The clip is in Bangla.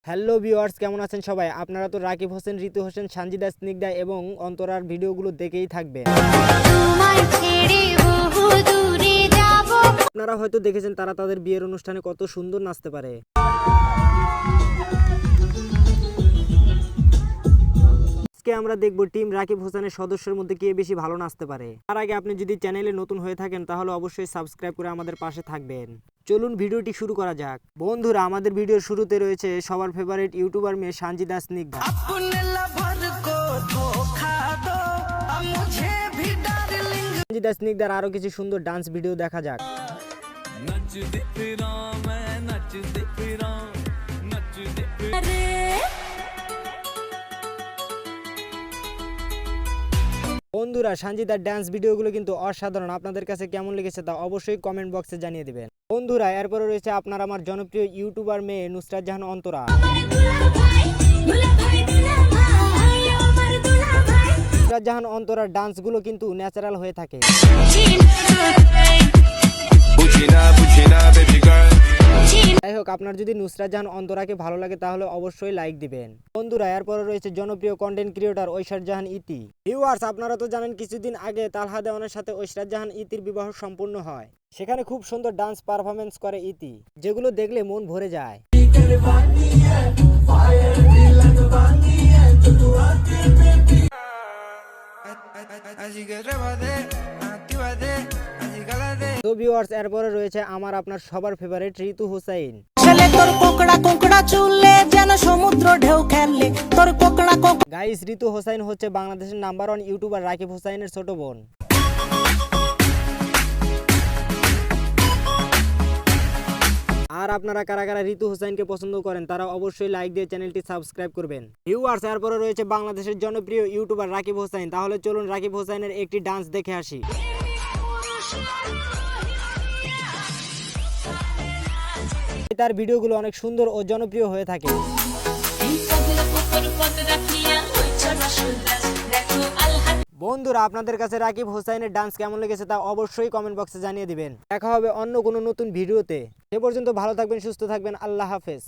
হ্যালো ভিউয়ার্স, কেমন আছেন সবাই? আপনারা তো রাকিব হোসেন, ঋতু হোসেন, সানজিদা স্নিগ্ধা এবং অন্তরার ভিডিওগুলো দেখেই থাকবেন। আপনারা হয়তো দেখেছেন তারা তাদের বিয়ের অনুষ্ঠানে কত সুন্দর নাচতে পারে। আজকে আমরা দেখব টিম রাকিব হোসেনের সদস্যের মধ্যে কে বেশি ভালো নাচতে পারে। তার আগে আপনি যদি চ্যানেলে নতুন হয়ে থাকেন তাহলে অবশ্যই সাবস্ক্রাইব করে আমাদের পাশে থাকবেন। চলুন ভিডিওটি শুরু করা যাক। বন্ধুরা, আমাদের ভিডিওর শুরুতে রয়েছে সবার ফেভারিট ইউটিউবার মেয়ে সানজিদা স্নিগ্ধা। সানজিদা স্নিগ্ধার আরো কিছু সুন্দর ডান্স ভিডিও দেখা যাক। বন্ধুরা, সানজিদার ডান্স ভিডিওগুলো কিন্তু অসাধারণ। আপনাদের কাছে কেমন লেগেছে তা অবশ্যই কমেন্ট বক্সে জানিয়ে দিবেন। বন্ধুরা, এরপরে রয়েছে আপনার আমার জনপ্রিয় ইউটিউবার মেয়ে নুসরাত জাহান অন্তরা। নুসরাত জাহান অন্তরার ডান্সগুলো কিন্তু ন্যাচারাল হয়ে থাকে। যাই হোক, আপনার যদি নুসরাত জাহান অন্তরাকে ভালো লাগে তাহলে অবশ্যই লাইক দিবেন। বন্ধুরা, এরপরে রয়েছে জনপ্রিয় কন্টেন্ট ক্রিয়েটর ঐশ্বর জাহান ইতি। ভিউয়ার্স, আপনারা তো জানেন কিছুদিন আগে তালহা দেওয়ানের সাথে ঐশ্বর জাহান ইতির বিবাহ সম্পূর্ণ হয়। সেখানে খুব সুন্দর ডান্স পারফরমেন্স করে ইতি, যেগুলো দেখলে মন ভরে যায়। তো ভিউয়ার্স, এরপরে রয়েছে আমার আপনার সবার ফেভারিট ঋতু হোসেন। গাইস, ঋতু হোসেন হচ্ছে বাংলাদেশের নাম্বার 1 ইউটিউবার রাকিব হোসেনের ছোট বোন। আর আপনারা কারা কারা ঋতু হোসেনকে পছন্দ করেন তারা অবশ্যই লাইক দিয়ে চ্যানেলটি সাবস্ক্রাইব করবেন। ভিউয়ার্স, এরপরে রয়েছে বাংলাদেশের জনপ্রিয় ইউটিউবার রাকিব হোসেন। তাহলে চলুন রাকিব হোসেনের একটি ডান্স দেখে আসি। তার ভিডিওগুলো অনেক সুন্দর ও জনপ্রিয় হয়ে থাকে। বন্ধুরা, আপনাদের কাছে রাকিব হোসেনের ডান্স কেমন লেগেছে তা অবশ্যই কমেন্ট বক্সে জানিয়ে দিবেন। দেখা হবে অন্য কোনো নতুন ভিডিওতে। সে পর্যন্ত ভালো থাকবেন, সুস্থ থাকবেন। আল্লাহ হাফেজ।